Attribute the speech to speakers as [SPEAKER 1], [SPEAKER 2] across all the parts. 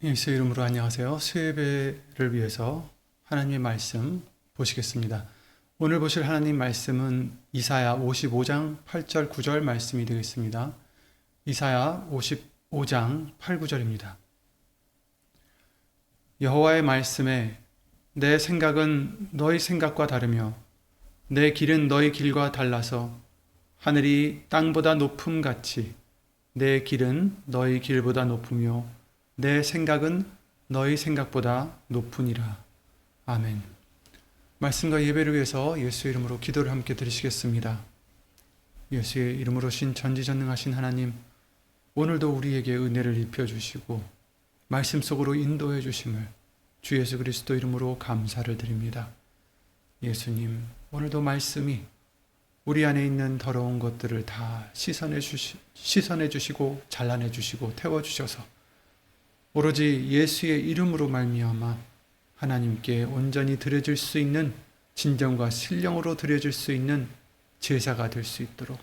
[SPEAKER 1] 예수 이름으로 안녕하세요. 수예배를 위해서 하나님의 말씀 보시겠습니다. 오늘 보실 하나님 말씀은 이사야 55장 8절 9절 말씀이 되겠습니다. 이사야 55장 8, 9절입니다. 여호와의 말씀에 내 생각은 너희 생각과 다르며 내 길은 너희 길과 달라서 하늘이 땅보다 높음 같이 내 길은 너희 길보다 높으며 내 생각은 너희 생각보다 높으니라. 아멘. 말씀과 예배를 위해서 예수 이름으로 기도를 함께 드리시겠습니다. 예수의 이름으로 신 전지전능하신 하나님, 오늘도 우리에게 은혜를 입혀주시고 말씀 속으로 인도해 주심을 주 예수 그리스도 이름으로 감사를 드립니다. 예수님, 오늘도 말씀이 우리 안에 있는 더러운 것들을 다 씻어내 주시고 잘라내 주시고 태워 주셔서 오로지 예수의 이름으로 말미암아 하나님께 온전히 드려질 수 있는 진정과 신령으로 드려질 수 있는 제사가 될 수 있도록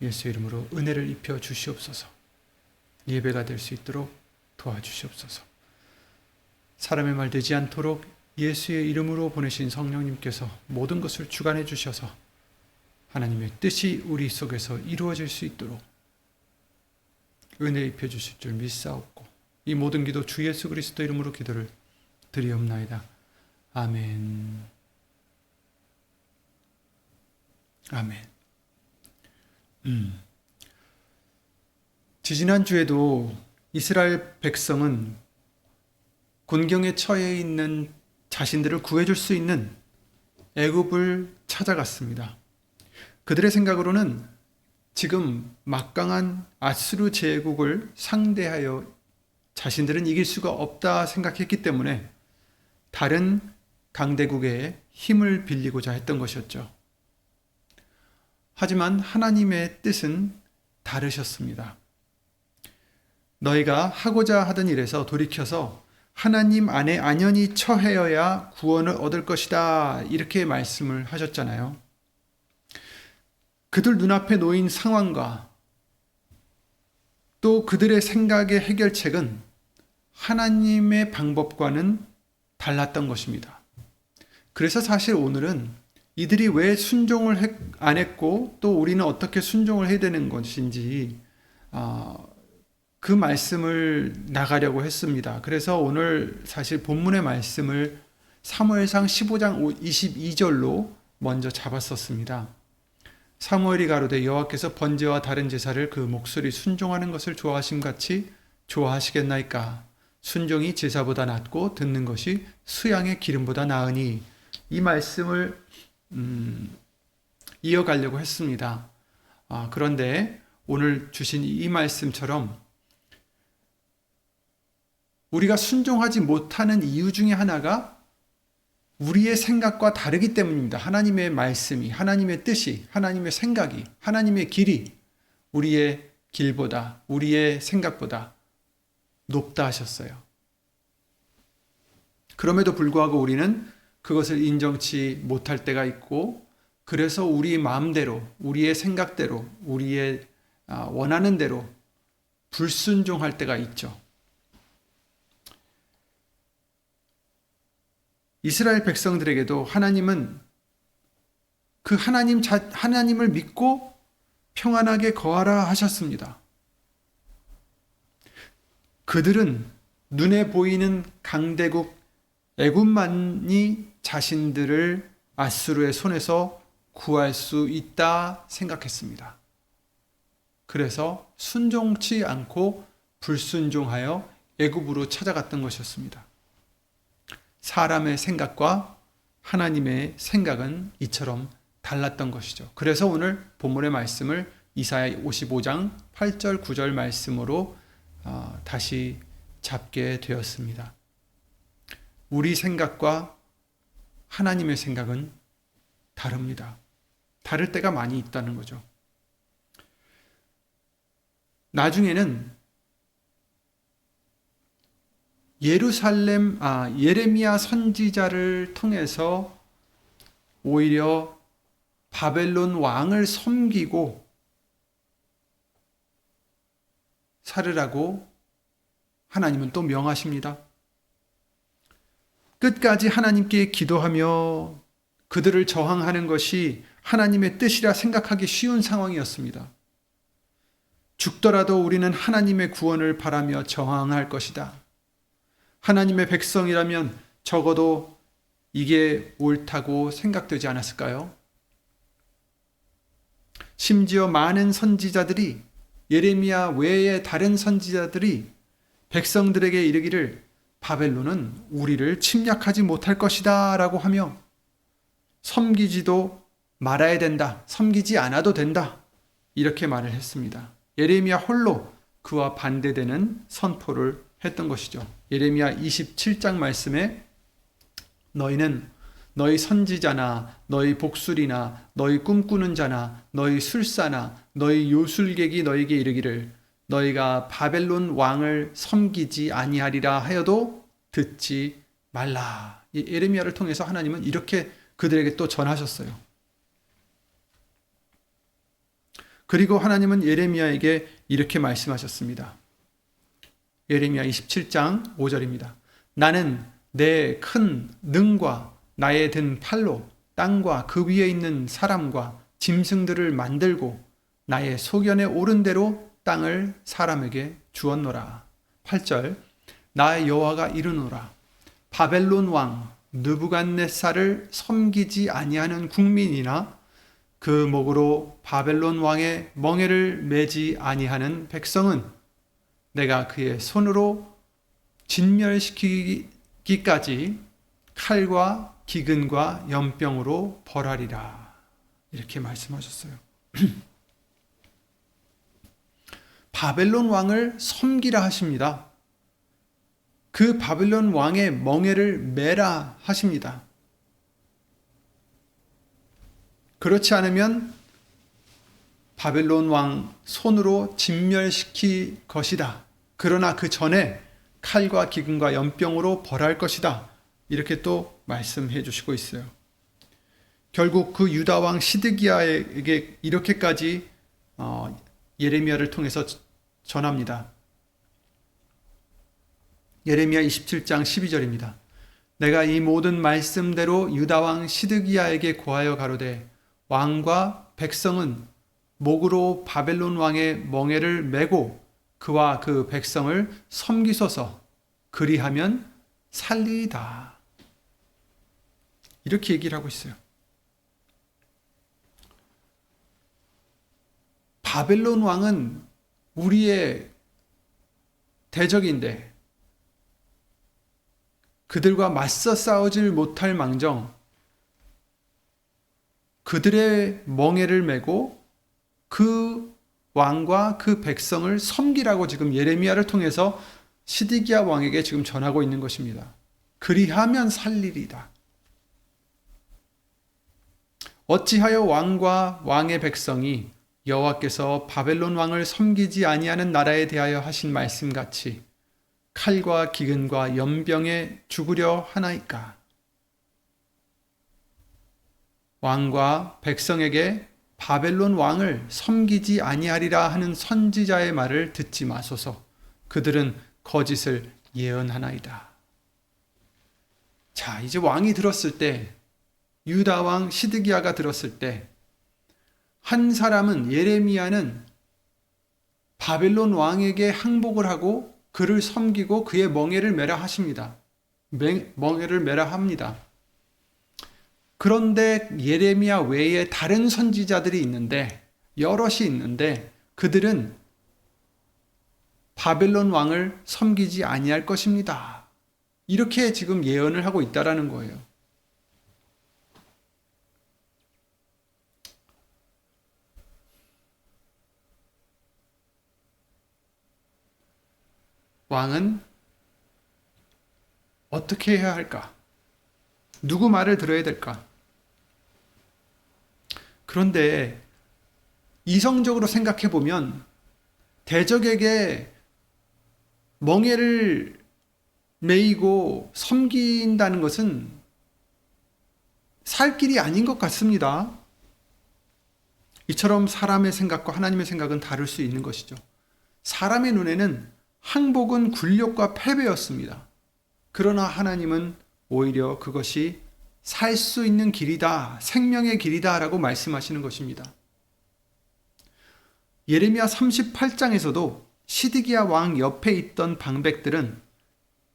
[SPEAKER 1] 예수 이름으로 은혜를 입혀 주시옵소서. 예배가 될 수 있도록 도와주시옵소서. 사람의 말 되지 않도록 예수의 이름으로 보내신 성령님께서 모든 것을 주관해 주셔서 하나님의 뜻이 우리 속에서 이루어질 수 있도록 은혜 입혀 주실 줄 믿사옵고 이 모든 기도 주 예수 그리스도 이름으로 기도를 드리옵나이다. 아멘. 아멘. 지지난주에도 이스라엘 백성은 곤경에 처해 있는 자신들을 구해줄 수 있는 애굽을 찾아갔습니다. 그들의 생각으로는 지금 막강한 아수르 제국을 상대하여 자신들은 이길 수가 없다 생각했기 때문에 다른 강대국의 힘을 빌리고자 했던 것이었죠. 하지만 하나님의 뜻은 다르셨습니다. 너희가 하고자 하던 일에서 돌이켜서 하나님 안에 안연히 처해야 구원을 얻을 것이다, 이렇게 말씀을 하셨잖아요. 그들 눈앞에 놓인 상황과 또 그들의 생각의 해결책은 하나님의 방법과는 달랐던 것입니다. 그래서 사실 오늘은 이들이 왜 순종을 안 했고 또 우리는 어떻게 순종을 해야 되는 것인지 그 말씀을 나가려고 했습니다. 그래서 오늘 사실 본문의 말씀을 사무엘상 15장 22절로 먼저 잡았었습니다. 사무엘이 가로되 여호와께서 번제와 다른 제사를 그 목소리 순종하는 것을 좋아하심같이 좋아하시겠나이까. 순종이 제사보다 낫고 듣는 것이 수양의 기름보다 나으니. 이 말씀을 이어가려고 했습니다. 그런데 오늘 주신 이 말씀처럼 우리가 순종하지 못하는 이유 중에 하나가 우리의 생각과 다르기 때문입니다. 하나님의 말씀이, 하나님의 뜻이, 하나님의 생각이, 하나님의 길이 우리의 길보다, 우리의 생각보다 높다 하셨어요. 그럼에도 불구하고 우리는 그것을 인정치 못할 때가 있고, 그래서 우리 마음대로, 우리의 생각대로, 우리의 원하는 대로 불순종할 때가 있죠. 이스라엘 백성들에게도 하나님은 그 하나님을 믿고 평안하게 거하라 하셨습니다. 그들은 눈에 보이는 강대국 애굽만이 자신들을 아수르의 손에서 구할 수 있다 생각했습니다. 그래서 순종치 않고 불순종하여 애굽으로 찾아갔던 것이었습니다. 사람의 생각과 하나님의 생각은 이처럼 달랐던 것이죠. 그래서 오늘 본문의 말씀을 이사야 55장 8절 9절 말씀으로 다시 잡게 되었습니다. 우리 생각과 하나님의 생각은 다릅니다. 다를 때가 많이 있다는 거죠. 나중에는 예레미야 선지자를 통해서 오히려 바벨론 왕을 섬기고 살으라고 하나님은 또 명하십니다. 끝까지 하나님께 기도하며 그들을 저항하는 것이 하나님의 뜻이라 생각하기 쉬운 상황이었습니다. 죽더라도 우리는 하나님의 구원을 바라며 저항할 것이다. 하나님의 백성이라면 적어도 이게 옳다고 생각되지 않았을까요? 심지어 많은 선지자들이, 예레미야 외의 다른 선지자들이 백성들에게 이르기를 바벨론은 우리를 침략하지 못할 것이다 라고 하며 섬기지도 말아야 된다, 섬기지 않아도 된다, 이렇게 말을 했습니다. 예레미야 홀로 그와 반대되는 선포를 했던 것이죠. 예레미야 27장 말씀에 너희는 너희 선지자나 너희 복술이나 너희 꿈꾸는 자나 너희 술사나 너희 요술객이 너희에게 이르기를 너희가 바벨론 왕을 섬기지 아니하리라 하여도 듣지 말라. 예레미야를 통해서 하나님은 이렇게 그들에게 또 전하셨어요. 그리고 하나님은 예레미야에게 이렇게 말씀하셨습니다. 예레미야 27장 5절입니다. 나는 내 큰 능과 나의 든 팔로 땅과 그 위에 있는 사람과 짐승들을 만들고 나의 소견에 오른 대로 땅을 사람에게 주었노라. 8절 나 여호와가 이르노라. 바벨론 왕 느부갓네살을 섬기지 아니하는 국민이나 그 목으로 바벨론 왕의 멍에를 매지 아니하는 백성은 내가 그의 손으로 진멸시키기까지 칼과 기근과 연병으로 벌하리라. 이렇게 말씀하셨어요. 바벨론 왕을 섬기라 하십니다. 그 바벨론 왕의 멍에를 매라 하십니다. 그렇지 않으면 바벨론 왕 손으로 진멸시킬 것이다. 그러나 그 전에 칼과 기근과 연병으로 벌할 것이다. 이렇게 또 말씀해 주시고 있어요. 결국 그 유다 왕 시드기야에게 이렇게까지 예레미야를 통해서 전합니다. 예레미야 27장 12절입니다. 내가 이 모든 말씀대로 유다 왕 시드기야에게 고하여 가로되 왕과 백성은 목으로 바벨론 왕의 멍에를 메고 그와 그 백성을 섬기소서. 그리하면 살리이다. 이렇게 얘기를 하고 있어요. 바벨론 왕은 우리의 대적인데 그들과 맞서 싸우질 못할 망정 그들의 멍에를 메고 그 왕과 그 백성을 섬기라고 지금 예레미야를 통해서 시드기야 왕에게 지금 전하고 있는 것입니다. 그리하면 살리리다. 어찌하여 왕과 왕의 백성이 여호와께서 바벨론 왕을 섬기지 아니하는 나라에 대하여 하신 말씀같이 칼과 기근과 연병에 죽으려 하나이까? 왕과 백성에게 바벨론 왕을 섬기지 아니하리라 하는 선지자의 말을 듣지 마소서. 그들은 거짓을 예언하나이다. 자, 이제 왕이 들었을 때, 유다 왕 시드기야가 들었을 때, 한 사람은 예레미야는 바벨론 왕에게 항복을 하고 그를 섬기고 그의 멍에를 매라 하십니다. 멍에를 매라 합니다. 그런데 예레미야 외에 다른 선지자들이 있는데, 여럿이 있는데 그들은 바벨론 왕을 섬기지 아니할 것입니다. 이렇게 지금 예언을 하고 있다라는 거예요. 왕은 어떻게 해야 할까? 누구 말을 들어야 될까? 그런데 이성적으로 생각해 보면 대적에게 멍에를 메이고 섬긴다는 것은 살 길이 아닌 것 같습니다. 이처럼 사람의 생각과 하나님의 생각은 다를 수 있는 것이죠. 사람의 눈에는 항복은 굴욕과 패배였습니다. 그러나 하나님은 오히려 그것이 살 수 있는 길이다, 생명의 길이다 라고 말씀하시는 것입니다. 예레미야 38장에서도 시드기야 왕 옆에 있던 방백들은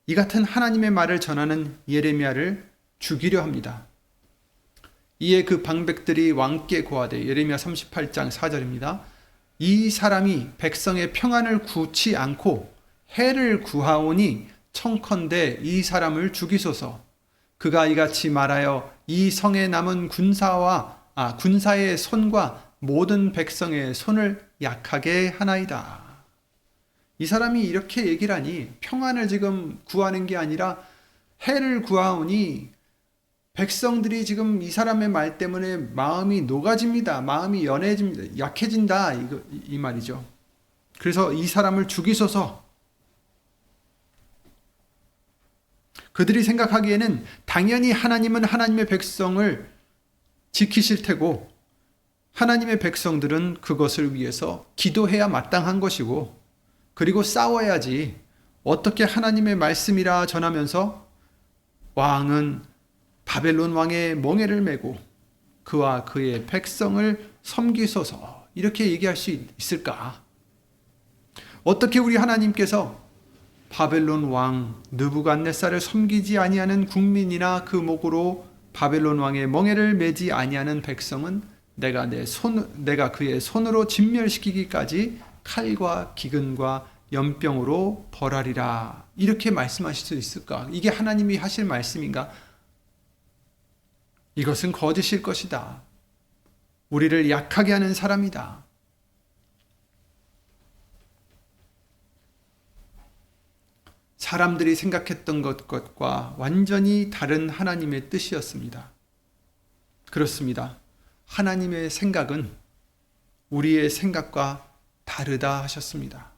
[SPEAKER 1] 이 같은 하나님의 말을 전하는 예레미야를 죽이려 합니다. 이에 그 방백들이 왕께 고하되, 예레미야 38장 4절입니다. 이 사람이 백성의 평안을 구치 않고 해를 구하오니 청컨대 이 사람을 죽이소서. 그가 이같이 말하여 이 성에 남은 군사의 손과 모든 백성의 손을 약하게 하나이다. 이 사람이 이렇게 얘기를 하니 평안을 지금 구하는 게 아니라 해를 구하오니 백성들이 지금 이 사람의 말 때문에 마음이 녹아집니다. 마음이 연해집니다. 약해진다. 이 말이죠. 그래서 이 사람을 죽이소서. 그들이 생각하기에는 당연히 하나님은 하나님의 백성을 지키실 테고 하나님의 백성들은 그것을 위해서 기도해야 마땅한 것이고 그리고 싸워야지 어떻게 하나님의 말씀이라 전하면서 왕은 바벨론 왕의 멍에를 메고 그와 그의 백성을 섬기소서 이렇게 얘기할 수 있을까? 어떻게 우리 하나님께서 바벨론 왕 느부갓네살을 섬기지 아니하는 국민이나 그 목으로 바벨론 왕의 멍에를 메지 아니하는 백성은 내가 그의 손으로 진멸시키기까지 칼과 기근과 연병으로 벌하리라 이렇게 말씀하실 수 있을까? 이게 하나님이 하실 말씀인가? 이것은 거짓일 것이다. 우리를 약하게 하는 사람이다. 사람들이 생각했던 것과 완전히 다른 하나님의 뜻이었습니다. 그렇습니다. 하나님의 생각은 우리의 생각과 다르다 하셨습니다.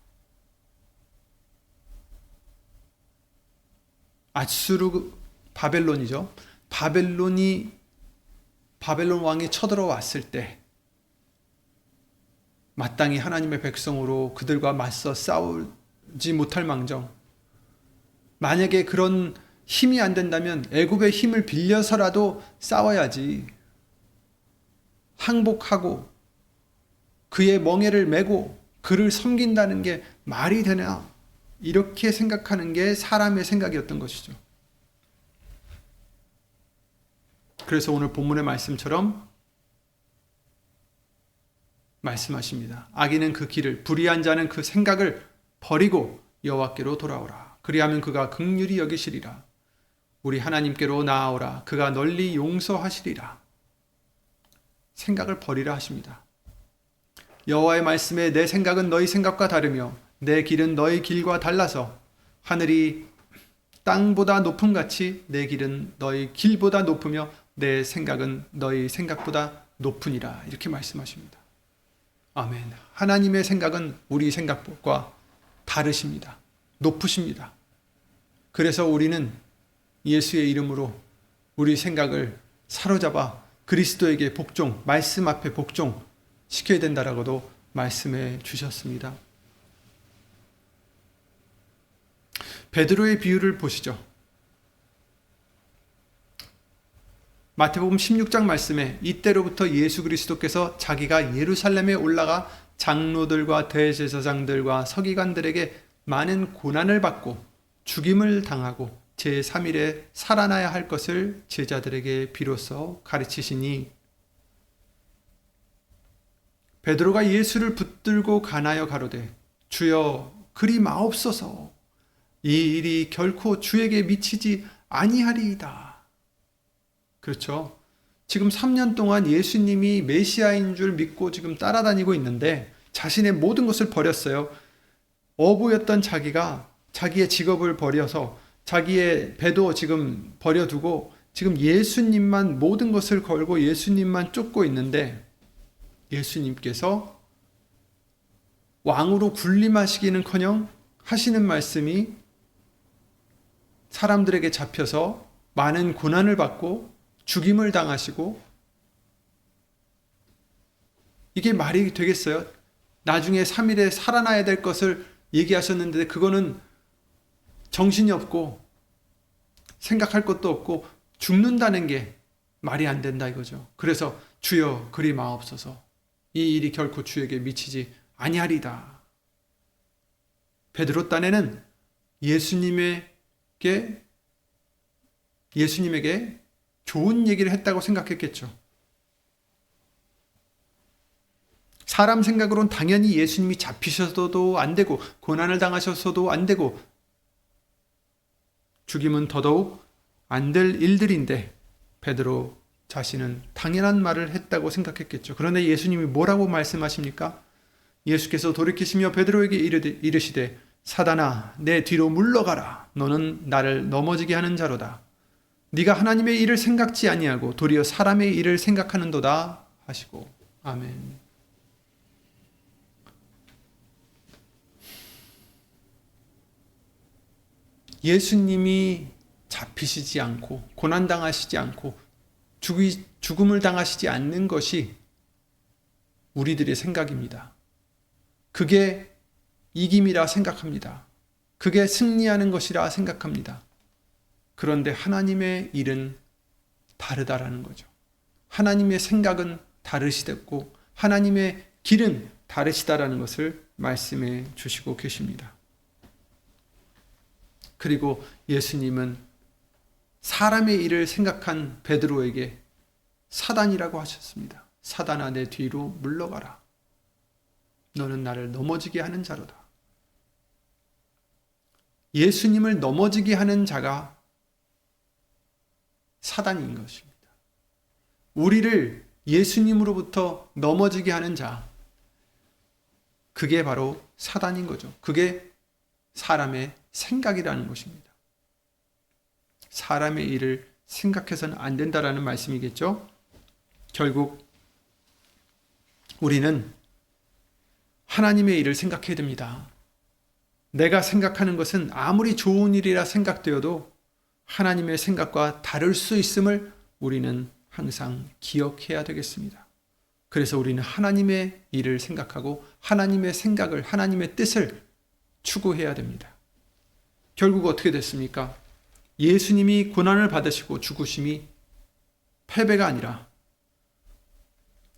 [SPEAKER 1] 아수르 바벨론이죠. 바벨론 왕이 쳐들어왔을 때 마땅히 하나님의 백성으로 그들과 맞서 싸우지 못할 망정 만약에 그런 힘이 안 된다면 애굽의 힘을 빌려서라도 싸워야지 항복하고 그의 멍에를 메고 그를 섬긴다는 게 말이 되나 이렇게 생각하는 게 사람의 생각이었던 것이죠. 그래서 오늘 본문의 말씀처럼 말씀하십니다. 악인은 그 길을 불의한 자는 그 생각을 버리고 여호와께로 돌아오라. 그리하면 그가 긍휼히 여기시리라. 우리 하나님께로 나아오라. 그가 널리 용서하시리라. 생각을 버리라 하십니다. 여호와의 말씀에 내 생각은 너희 생각과 다르며 내 길은 너희 길과 달라서 하늘이 땅보다 높음같이 내 길은 너희 길보다 높으며 내 생각은 너희 생각보다 높으니라. 이렇게 말씀하십니다. 아멘. 하나님의 생각은 우리 생각과 다르십니다. 높으십니다. 그래서 우리는 예수의 이름으로 우리 생각을 사로잡아 그리스도에게 복종, 말씀 앞에 복종 시켜야 된다라고도 말씀해 주셨습니다. 베드로의 비유를 보시죠. 마태복음 16장 말씀에 이때로부터 예수 그리스도께서 자기가 예루살렘에 올라가 장로들과 대제사장들과 서기관들에게 많은 고난을 받고 죽임을 당하고 제3일에 살아나야 할 것을 제자들에게 비로소 가르치시니 베드로가 예수를 붙들고 간하여 가로되 주여 그리 마옵소서 이 일이 결코 주에게 미치지 아니하리이다. 그렇죠. 지금 3년 동안 예수님이 메시아인 줄 믿고 지금 따라다니고 있는데 자신의 모든 것을 버렸어요. 어부였던 자기가 자기의 직업을 버려서 자기의 배도 지금 버려두고 지금 예수님만 모든 것을 걸고 예수님만 쫓고 있는데 예수님께서 왕으로 군림하시기는커녕 하시는 말씀이 사람들에게 잡혀서 많은 고난을 받고 죽임을 당하시고 이게 말이 되겠어요? 나중에 3일에 살아나야 될 것을 얘기하셨는데 그거는 정신이 없고 생각할 것도 없고 죽는다는 게 말이 안 된다 이거죠. 그래서 주여 그리 마옵소서. 이 일이 결코 주에게 미치지 아니하리다. 베드로 딴에는 예수님에게 좋은 얘기를 했다고 생각했겠죠. 사람 생각으로는 당연히 예수님이 잡히셔도 안 되고 고난을 당하셔서도 안 되고 죽임은 더더욱 안 될 일들인데 베드로 자신은 당연한 말을 했다고 생각했겠죠. 그런데 예수님이 뭐라고 말씀하십니까? 예수께서 돌이키시며 베드로에게 이르시되 사단아 내 뒤로 물러가라. 너는 나를 넘어지게 하는 자로다. 네가 하나님의 일을 생각지 아니하고 도리어 사람의 일을 생각하는도다 하시고. 아멘. 예수님이 잡히시지 않고 고난당하시지 않고 죽음을 당하시지 않는 것이 우리들의 생각입니다. 그게 이김이라 생각합니다. 그게 승리하는 것이라 생각합니다. 그런데 하나님의 일은 다르다라는 거죠. 하나님의 생각은 다르시고 하나님의 길은 다르시다라는 것을 말씀해 주시고 계십니다. 그리고 예수님은 사람의 일을 생각한 베드로에게 사단이라고 하셨습니다. 사단아 내 뒤로 물러가라. 너는 나를 넘어지게 하는 자로다. 예수님을 넘어지게 하는 자가 사단인 것입니다. 우리를 예수님으로부터 넘어지게 하는 자, 그게 바로 사단인 거죠. 그게 사람의 생각이라는 것입니다. 사람의 일을 생각해서는 안 된다라는 말씀이겠죠. 결국 우리는 하나님의 일을 생각해야 됩니다. 내가 생각하는 것은 아무리 좋은 일이라 생각되어도 하나님의 생각과 다를 수 있음을 우리는 항상 기억해야 되겠습니다. 그래서 우리는 하나님의 일을 생각하고 하나님의 생각을, 하나님의 뜻을 추구해야 됩니다. 결국 어떻게 됐습니까? 예수님이 고난을 받으시고 죽으심이 패배가 아니라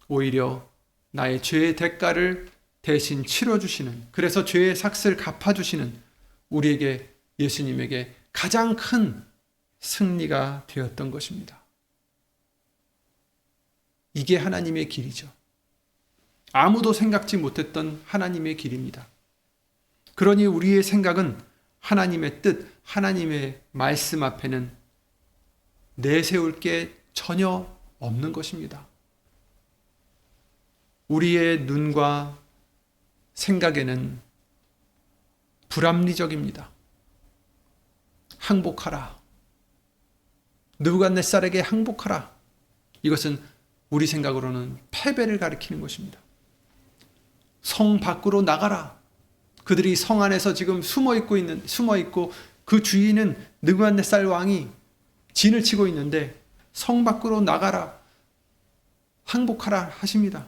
[SPEAKER 1] 오히려 나의 죄의 대가를 대신 치러주시는, 그래서 죄의 삭을 갚아주시는 우리에게, 예수님에게 가장 큰 승리가 되었던 것입니다. 이게 하나님의 길이죠. 아무도 생각지 못했던 하나님의 길입니다. 그러니 우리의 생각은 하나님의 뜻, 하나님의 말씀 앞에는 내세울 게 전혀 없는 것입니다. 우리의 눈과 생각에는 불합리적입니다. 항복하라. 느부갓네살에게 항복하라. 이것은 우리 생각으로는 패배를 가리키는 것입니다. 성 밖으로 나가라. 그들이 성 안에서 지금 숨어 있고 그 주인은 느부갓네살 왕이 진을 치고 있는데 성 밖으로 나가라. 항복하라 하십니다.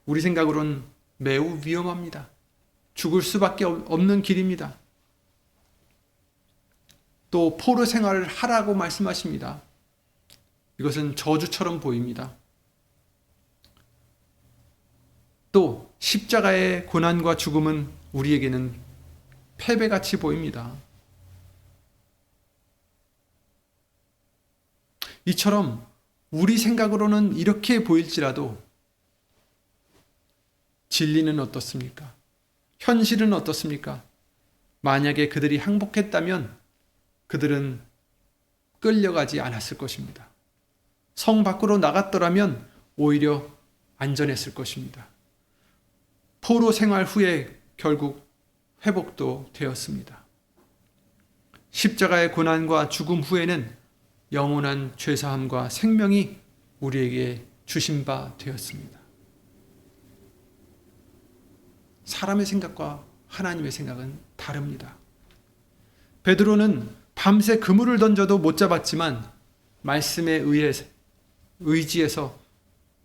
[SPEAKER 1] 우리 생각으로는 매우 위험합니다. 죽을 수밖에 없는 길입니다. 또 포로 생활을 하라고 말씀하십니다. 이것은 저주처럼 보입니다. 또 십자가의 고난과 죽음은 우리에게는 패배같이 보입니다. 이처럼 우리 생각으로는 이렇게 보일지라도 진리는 어떻습니까? 현실은 어떻습니까? 만약에 그들이 항복했다면 그들은 끌려가지 않았을 것입니다. 성 밖으로 나갔더라면 오히려 안전했을 것입니다. 포로 생활 후에 결국 회복도 되었습니다. 십자가의 고난과 죽음 후에는 영원한 죄사함과 생명이 우리에게 주신 바 되었습니다. 사람의 생각과 하나님의 생각은 다릅니다. 베드로는 밤새 그물을 던져도 못 잡았지만 말씀에 의지해서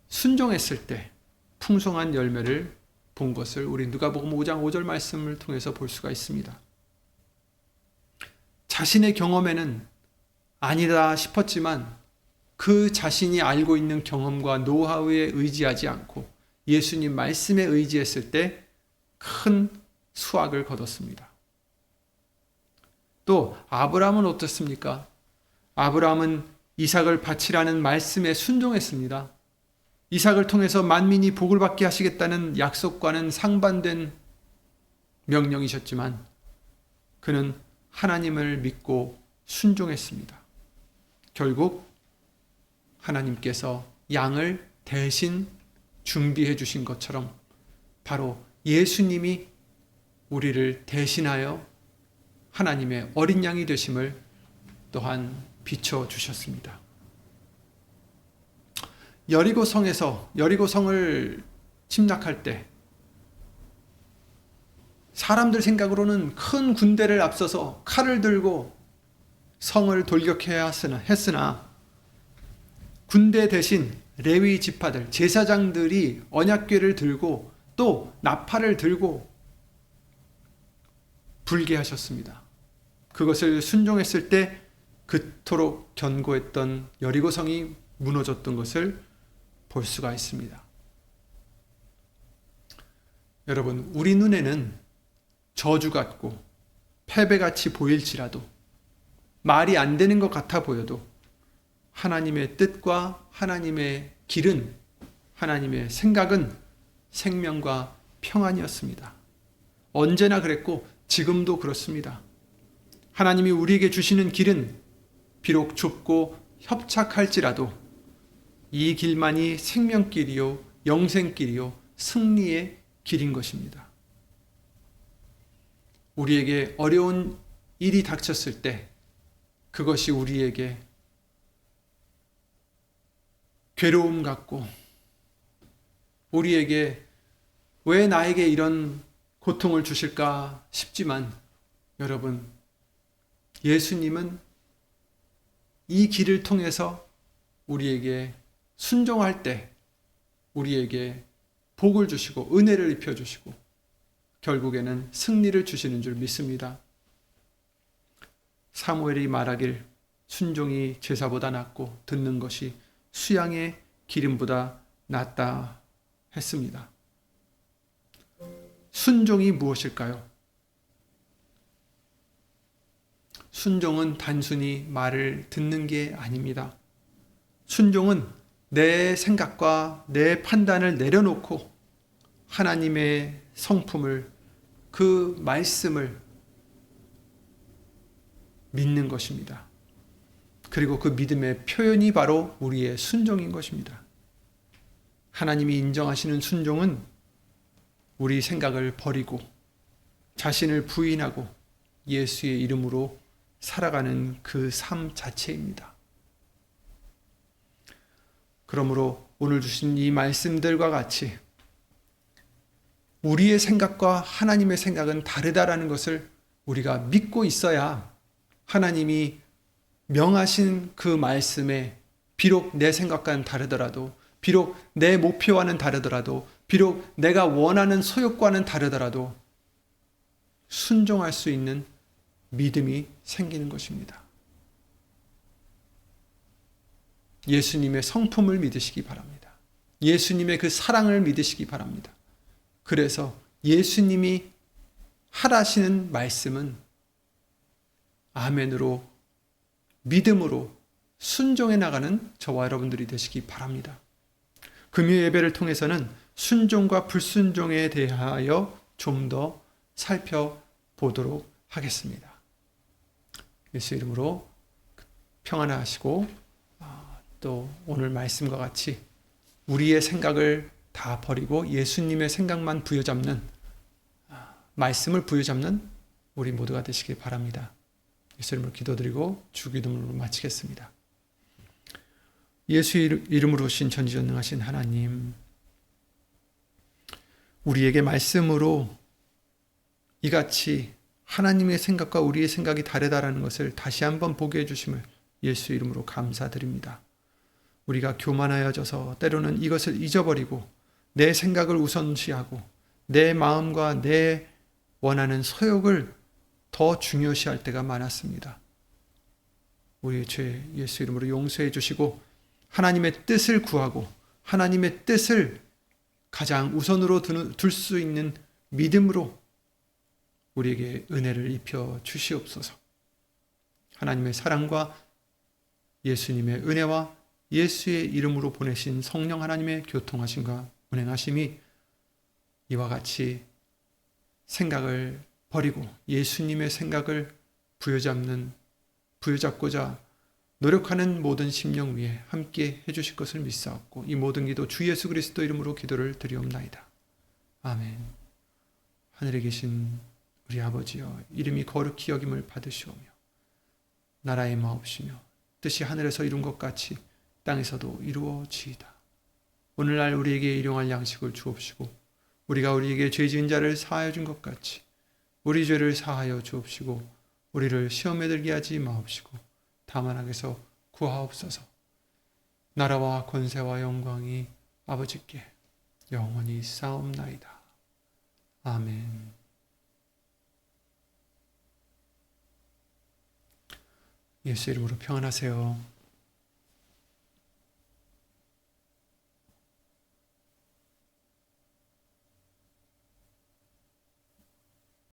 [SPEAKER 1] 순종했을 때 풍성한 열매를 본 것을 우리 누가복음 5장 5절 말씀을 통해서 볼 수가 있습니다. 자신의 경험에는 아니다 싶었지만 그 자신이 알고 있는 경험과 노하우에 의지하지 않고 예수님 말씀에 의지했을 때 큰 수확을 거뒀습니다. 또 아브라함은 어떻습니까? 아브라함은 이삭을 바치라는 말씀에 순종했습니다. 이삭을 통해서 만민이 복을 받게 하시겠다는 약속과는 상반된 명령이셨지만 그는 하나님을 믿고 순종했습니다. 결국 하나님께서 양을 대신 준비해 주신 것처럼 바로 예수님이 우리를 대신하여 하나님의 어린 양이 되심을 또한 비춰주셨습니다. 여리고성을 침략할 때 사람들 생각으로는 큰 군대를 앞서서 칼을 들고 성을 돌격해야 했으나 군대 대신 레위 지파들, 제사장들이 언약궤를 들고 또 나팔을 들고 불게 하셨습니다. 그것을 순종했을 때 그토록 견고했던 여리고성이 무너졌던 것을 볼 수가 있습니다. 여러분, 우리 눈에는 저주 같고 패배같이 보일지라도 말이 안 되는 것 같아 보여도 하나님의 뜻과 하나님의 길은, 하나님의 생각은 생명과 평안이었습니다. 언제나 그랬고 지금도 그렇습니다. 하나님이 우리에게 주시는 길은 비록 좁고 협착할지라도 이 길만이 생명길이요, 영생길이요, 승리의 길인 것입니다. 우리에게 어려운 일이 닥쳤을 때 그것이 우리에게 괴로움 같고 우리에게 왜 나에게 이런 고통을 주실까 싶지만 여러분, 예수님은 이 길을 통해서 우리에게 순종할 때 우리에게 복을 주시고 은혜를 입혀주시고 결국에는 승리를 주시는 줄 믿습니다. 사무엘이 말하길 순종이 제사보다 낫고 듣는 것이 수양의 기름보다 낫다 했습니다. 순종이 무엇일까요? 순종은 단순히 말을 듣는 게 아닙니다. 순종은 내 생각과 내 판단을 내려놓고 하나님의 성품을, 그 말씀을 믿는 것입니다. 그리고 그 믿음의 표현이 바로 우리의 순종인 것입니다. 하나님이 인정하시는 순종은 우리 생각을 버리고 자신을 부인하고 예수의 이름으로 살아가는 그 삶 자체입니다. 그러므로 오늘 주신 이 말씀들과 같이 우리의 생각과 하나님의 생각은 다르다라는 것을 우리가 믿고 있어야 하나님이 명하신 그 말씀에 비록 내 생각과는 다르더라도, 비록 내 목표와는 다르더라도, 비록 내가 원하는 소욕과는 다르더라도 순종할 수 있는 믿음이 생기는 것입니다. 예수님의 성품을 믿으시기 바랍니다. 예수님의 그 사랑을 믿으시기 바랍니다. 그래서 예수님이 하라시는 말씀은 아멘으로, 믿음으로 순종해 나가는 저와 여러분들이 되시기 바랍니다. 금요 예배를 통해서는 순종과 불순종에 대하여 좀 더 살펴보도록 하겠습니다. 예수 이름으로 평안하시고 또 오늘 말씀과 같이 우리의 생각을 다 버리고 예수님의 생각만 부여잡는, 말씀을 부여잡는 우리 모두가 되시길 바랍니다. 예수 이름으로 기도드리고 주기도문으로 마치겠습니다. 예수 이름으로 오신 전지전능하신 하나님, 우리에게 말씀으로 이같이 하나님의 생각과 우리의 생각이 다르다라는 것을 다시 한번 보게 해주심을 예수 이름으로 감사드립니다. 우리가 교만하여져서 때로는 이것을 잊어버리고 내 생각을 우선시하고 내 마음과 내 원하는 소욕을 더 중요시할 때가 많았습니다. 우리의 죄 예수 이름으로 용서해 주시고 하나님의 뜻을 구하고 하나님의 뜻을 가장 우선으로 둘 수 있는 믿음으로 우리에게 은혜를 입혀 주시옵소서. 하나님의 사랑과 예수님의 은혜와 예수의 이름으로 보내신 성령 하나님의 교통하심과 운행하심이 이와 같이 생각을 버리고 예수님의 생각을 부여잡고자 노력하는 모든 심령 위에 함께 해주실 것을 믿사옵고 이 모든 기도 주 예수 그리스도 이름으로 기도를 드리옵나이다. 아멘. 하늘에 계신 우리 아버지여, 이름이 거룩히 여김을 받으시오며 나라의 마옵시며 뜻이 하늘에서 이룬 것 같이 땅에서도 이루어지이다. 오늘날 우리에게 일용할 양식을 주옵시고 우리가 우리에게 죄 지은 자를 사하여 준 것 같이 우리 죄를 사하여 주옵시고 우리를 시험에 들게 하지 마옵시고 다만 악에서 구하옵소서. 나라와 권세와 영광이 아버지께 영원히 싸움나이다. 아멘. 예수 이름으로 평안하세요.